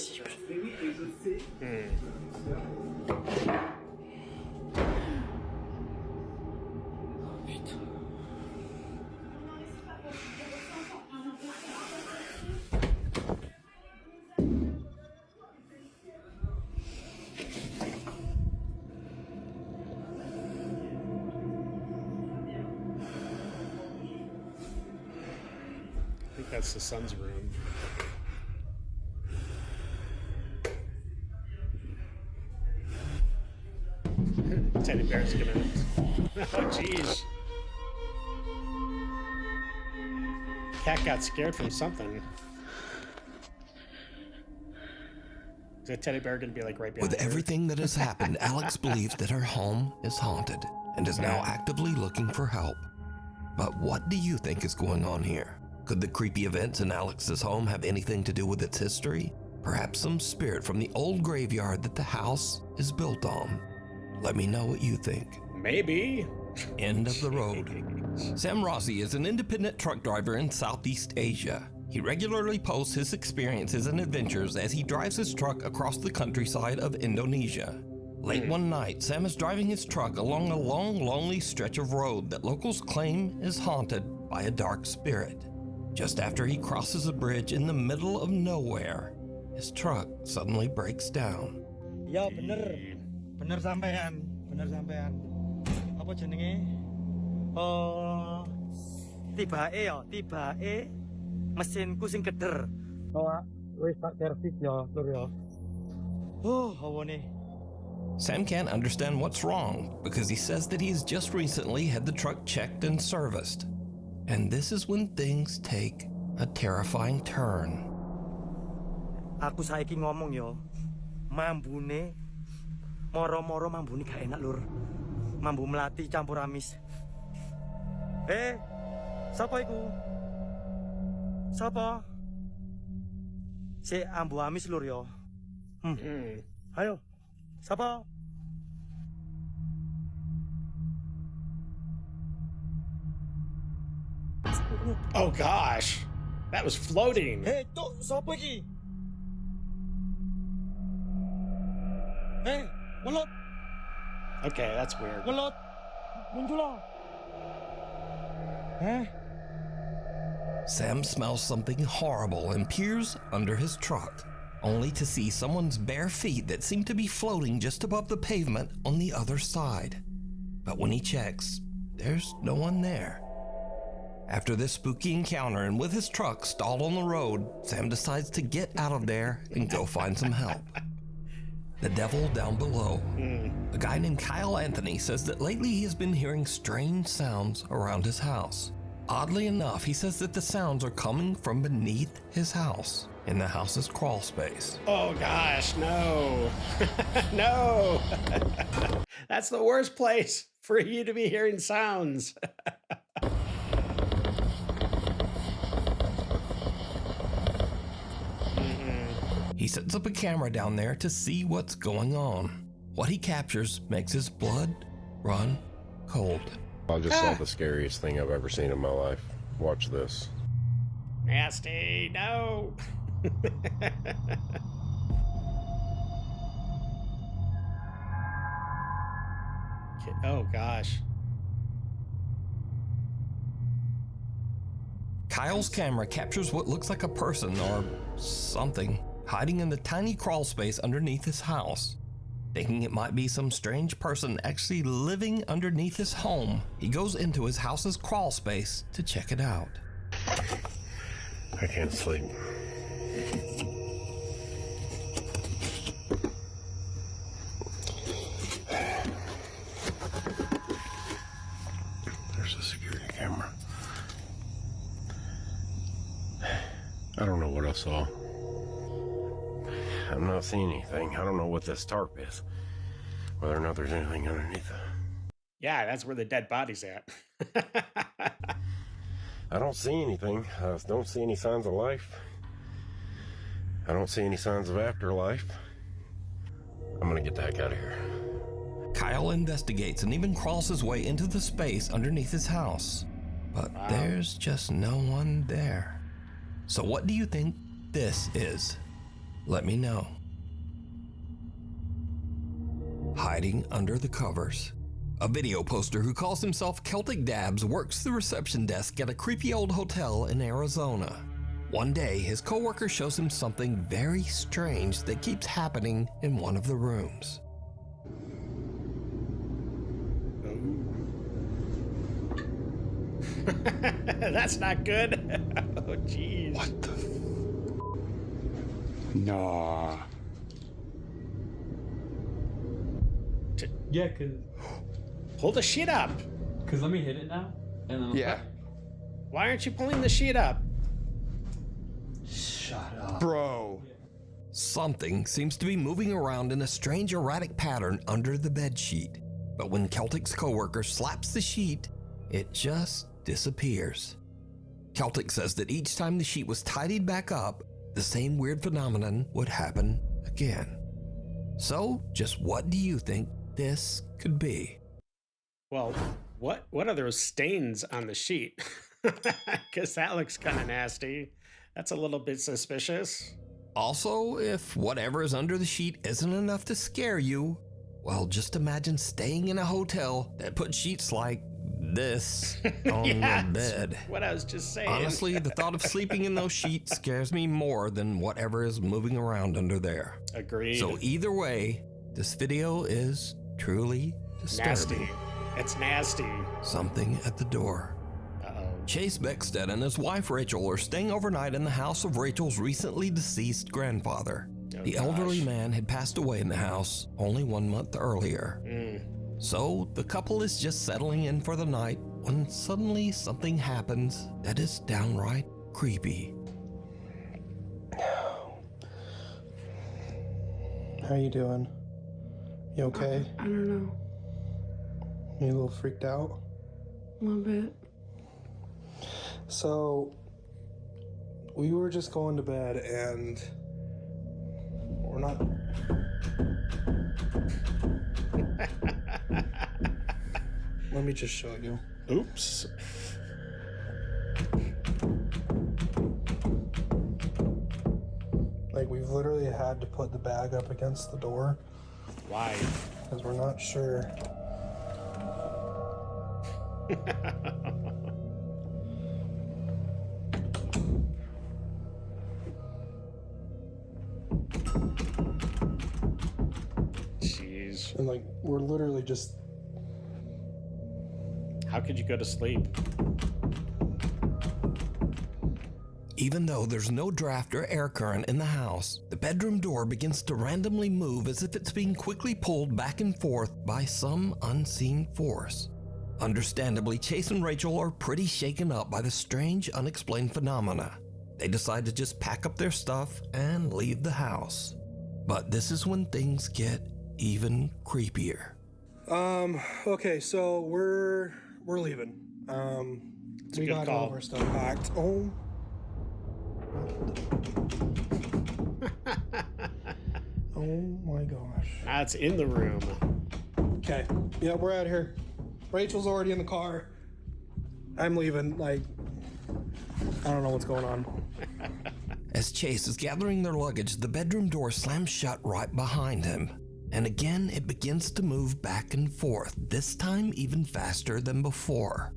I think that's the son's room. Teddy bear's gonna. Oh, jeez. Cat got scared from something. Is that teddy bear gonna be like right behind With her? everything that has happened, Alex believes that her home is haunted and is now actively looking for help. But what do you think is going on here? Could the creepy events in Alex's home have anything to do with its history? Perhaps some spirit from the old graveyard that the house is built on? Let me know what you think. Maybe. End of the road. Sam Rossi is an independent truck driver in Southeast Asia. He regularly posts his experiences and adventures as he drives his truck across the countryside of Indonesia. Late one night, Sam is driving his truck along a long, lonely stretch of road that locals claim is haunted by a dark spirit. Just after he crosses a bridge in the middle of nowhere, his truck suddenly breaks down. Ya bener. Bener sampean. Apa jenenge? Tibake mesinku sing keder. Oh, wis tak servis ya, Lur ya. Oh, hawane. Sam can't understand what's wrong because he says that he's just recently had the truck checked and serviced. And this is when things take a terrifying turn. Aku saiki ngomong yo, mambune moro-moro mambune gak enak, Lur. Mambu melati campur amis. Sapa iku? Sapa? Si ambu amis, Lur yo. Ayo. Sapa? Oh gosh, that was floating. Tuk, sapa iki? Welot. Okay, that's weird. Welot. Munculo. Sam smells something horrible and peers under his truck, only to see someone's bare feet that seem to be floating just above the pavement on the other side. But when he checks, there's no one there. After this spooky encounter and with his truck stalled on the road, Sam decides to get out of there and go find some help. The devil down below. A guy named Kyle Anthony says that lately he has been hearing strange sounds around his house. Oddly enough, he says that the sounds are coming from beneath his house, in the house's crawl space. Oh gosh, no. No. That's the worst place for you to be hearing sounds. He sets up a camera down there to see what's going on. What he captures makes his blood run cold. I just saw the scariest thing I've ever seen in my life. Watch this. Nasty, no. Oh gosh. Kyle's camera captures what looks like a person or something hiding in the tiny crawl space underneath his house. Thinking it might be some strange person actually living underneath his home, he goes into his house's crawl space to check it out. I can't sleep. I don't know what I saw. I'm not seeing anything. I don't know what this tarp is. Whether or not there's anything underneath it. Yeah, that's where the dead body's at. I don't see anything. I don't see any signs of life. I don't see any signs of afterlife. I'm gonna get the heck out of here. Kyle investigates and even crawls his way into the space underneath his house. But there's just no one there. So what do you think this is? Let me know. Hiding under the covers. A video poster who calls himself Celtic Dabs works the reception desk at a creepy old hotel in Arizona. One day, his coworker shows him something very strange that keeps happening in one of the rooms. That's not good. Oh, jeez. What the Nah. Yeah, cause Pull the sheet up. let me hit it now. And then Yeah. Why aren't you pulling the sheet up? Shut up. Bro. Something seems to be moving around in a strange erratic pattern under the bed sheet. But when Celtic's coworker slaps the sheet, it just disappears. Celtic says that each time the sheet was tidied back up, the same weird phenomenon would happen again. So, just what do you think this could be? Well, what are those stains on the sheet? Because that looks kind of nasty. That's a little bit suspicious. Also, if whatever is under the sheet isn't enough to scare you, well, just imagine staying in a hotel that put sheets like this on Yeah, the bed. what I was just saying. Honestly, the thought of sleeping in those sheets scares me more than whatever is moving around under there. Agreed. So either way, this video is truly disturbing. Nasty. It's nasty. Something at the door. Chase Beckstead and his wife Rachel are staying overnight in the house of Rachel's recently deceased grandfather. The elderly man had passed away in the house only 1 month earlier. So the couple is just settling in for the night when suddenly something happens that is downright creepy. How you doing? You okay? I don't know. You a little freaked out? A little bit. So, we were just going to bed and we're not... Let me just show you. Oops. Like, we've literally had to put the bag up against the door. Why? Because we're not sure. Jeez. And like, we're literally just... How could you go to sleep? Even though there's no draft or air current in the house, the bedroom door begins to randomly move as if it's being quickly pulled back and forth by some unseen force. Understandably, Chase and Rachel are pretty shaken up by the strange, unexplained phenomena. They decide to just pack up their stuff and leave the house. But this is when things get even creepier. Okay, so we're leaving. It's a We good got call. all of our stuff packed. Oh. Oh my gosh. That's in the room. Okay. Yeah, we're out here. Rachel's already in the car. I'm leaving. Like, I don't know what's going on. As Chase is gathering their luggage, the bedroom door slams shut right behind him. And again, it begins to move back and forth, this time even faster than before.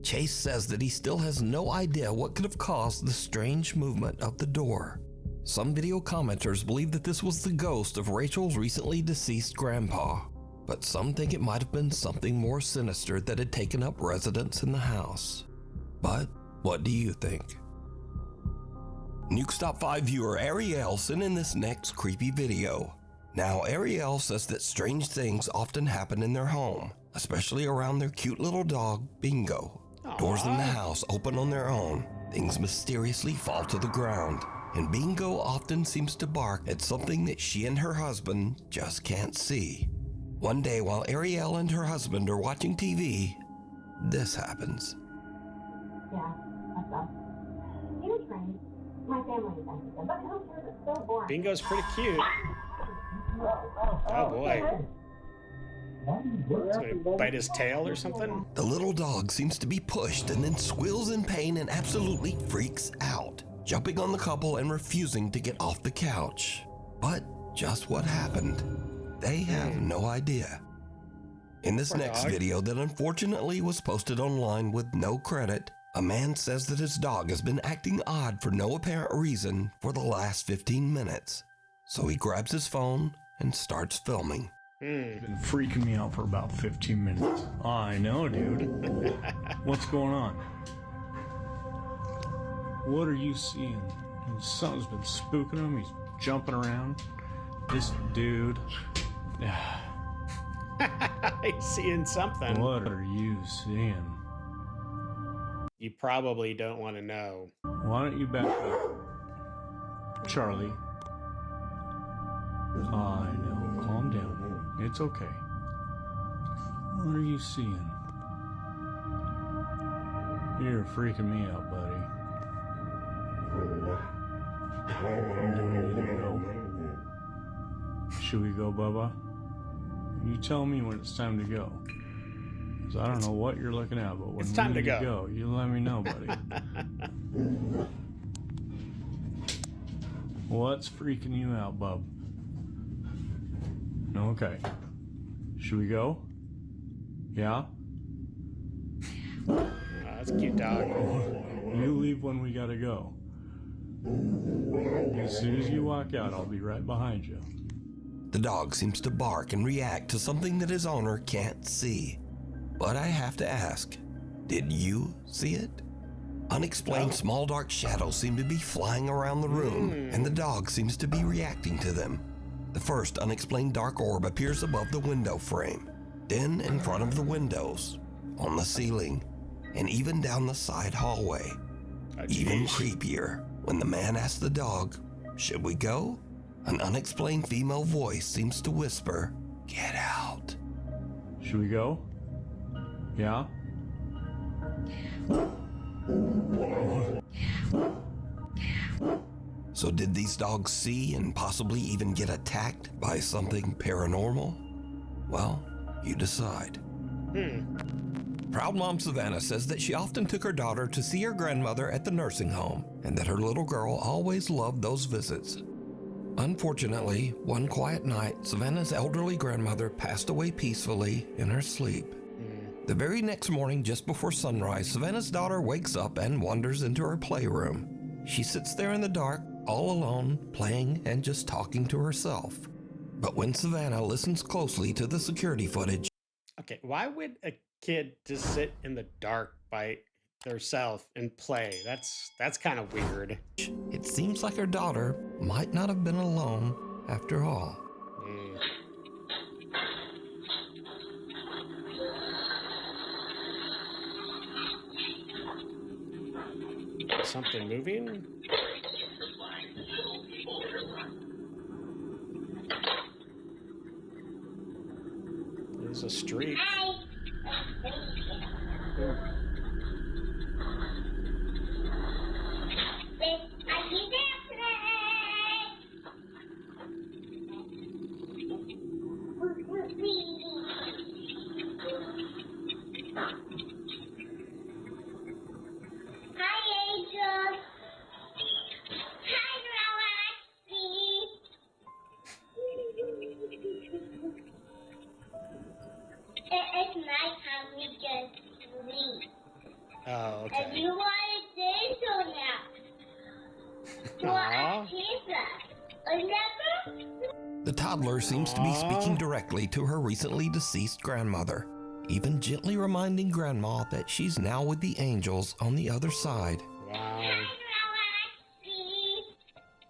Chase says that he still has no idea what could have caused the strange movement of the door. Some video commenters believe that this was the ghost of Rachel's recently deceased grandpa, but some think it might have been something more sinister that had taken up residence in the house. But what do you think? Nuke's Top 5 viewer Ariel sent in this next creepy video. Now, Ariel says that strange things often happen in their home, especially around their cute little dog, Bingo. Doors in the house open on their own. things mysteriously fall to the ground, and Bingo often seems to bark at something that she and her husband just can't see. One day, while Ariel and her husband are watching TV, this happens. Yeah, that's us. You trained. My family is interested, but who cares? It's so boring. Bingo's pretty cute. Oh boy. He's gonna bite his tail or something? The little dog seems to be pushed and then squeals in pain and absolutely freaks out, jumping on the couple and refusing to get off the couch. But just what happened? They have no idea. In this next video that unfortunately was posted online with no credit, a man says that his dog has been acting odd for no apparent reason for the last 15 minutes. So he grabs his phone and starts filming. Been freaking me out for about 15 minutes. I know, dude. What's going on? What are you seeing? Something's been spooking him. He's jumping around. This dude. He's seeing something. What are you seeing? You probably don't want to know. Why don't you back up? Charlie. I know. Calm down. It's okay. What are you seeing? You're freaking me out, buddy. Should we go, Bubba? You tell me when it's time to go. 'Cause I don't know what you're looking at, but when it's time we to need go, you let me know, buddy. What's freaking you out, bub? Okay. Should we go? Yeah? Oh, that's a cute dog. You leave when we gotta go. As soon as you walk out, I'll be right behind you. The dog seems to bark and react to something that his owner can't see. But I have to ask, did you see it? Unexplained small dark shadows seem to be flying around the room, and the dog seems to be reacting to them. The first unexplained dark orb appears above the window frame, then in front of the windows, on the ceiling, and even down the side hallway. Even creepier, when the man asks the dog, "Should we go?" An unexplained female voice seems to whisper, "Get out." Should we go? Yeah? So did these dogs see and possibly even get attacked by something paranormal? Well, you decide. Proud mom Savannah says that she often took her daughter to see her grandmother at the nursing home and that her little girl always loved those visits. Unfortunately, one quiet night, Savannah's elderly grandmother passed away peacefully in her sleep. The very next morning, just before sunrise, Savannah's daughter wakes up and wanders into her playroom. She sits there in the dark, all alone, playing and just talking to herself. But when Savannah listens closely to the security footage... Okay, why would a kid just sit in the dark by herself and play? That's kind of weird. It seems like her daughter might not have been alone after all. Something moving? There's a street. It's nighttime, we can sleep. Oh, okay. And you want to do so now. Well, The toddler seems to be speaking directly to her recently deceased grandmother, even gently reminding Grandma that she's now with the angels on the other side. Wow.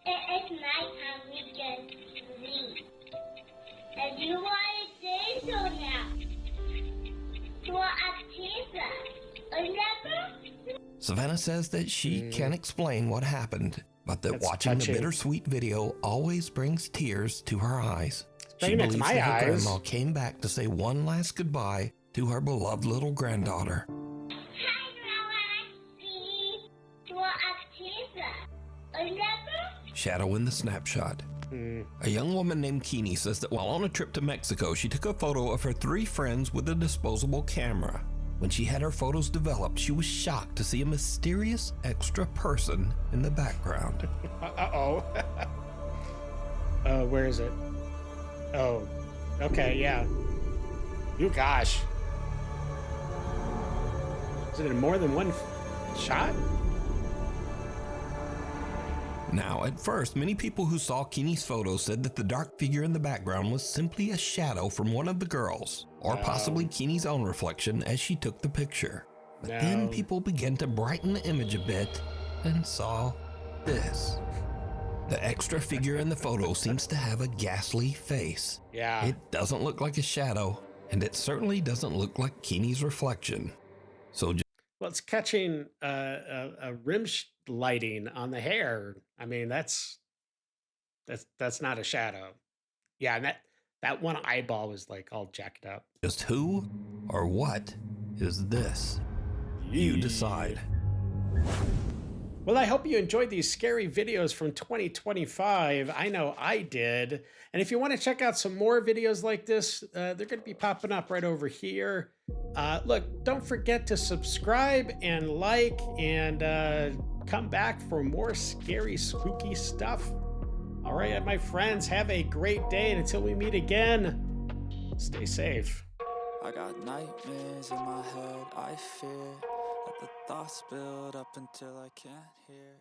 It's nighttime, we can sleep. And you want to do so now. Savannah says that she can't explain what happened, but that That's watching touching. the bittersweet video always brings tears to her eyes. She bringing it to believes my that her eyes. grandma came back to say one last goodbye to her beloved little granddaughter. Shadow in the snapshot. A young woman named Keeney says that while on a trip to Mexico, she took a photo of her 3 friends with a disposable camera. When she had her photos developed, she was shocked to see a mysterious extra person in the background. Uh-oh. Where is it? Oh, okay, yeah. You gosh. Is it in more than one shot? Now, at first, many people who saw Keeney's photo said that the dark figure in the background was simply a shadow from one of the girls, or possibly Keeney's own reflection as she took the picture. But then people began to brighten the image a bit and saw this. The extra figure in the photo seems to have a ghastly face. Yeah. It doesn't look like a shadow, and it certainly doesn't look like Keeney's reflection. So Well, it's catching a rim lighting on the hair. I mean, that's not a shadow. Yeah, and that one eyeball was like all jacked up. just who or what is this? You decide. Well, I hope you enjoyed these scary videos from 2025. I know I did. And if you want to check out some more videos like this, they're going to be popping up right over here. Look, don't forget to subscribe and like and come back for more scary, spooky stuff. All right, my friends, have a great day. And until we meet again, stay safe. I got nightmares in my head, I fear that the thoughts build up until I can't hear.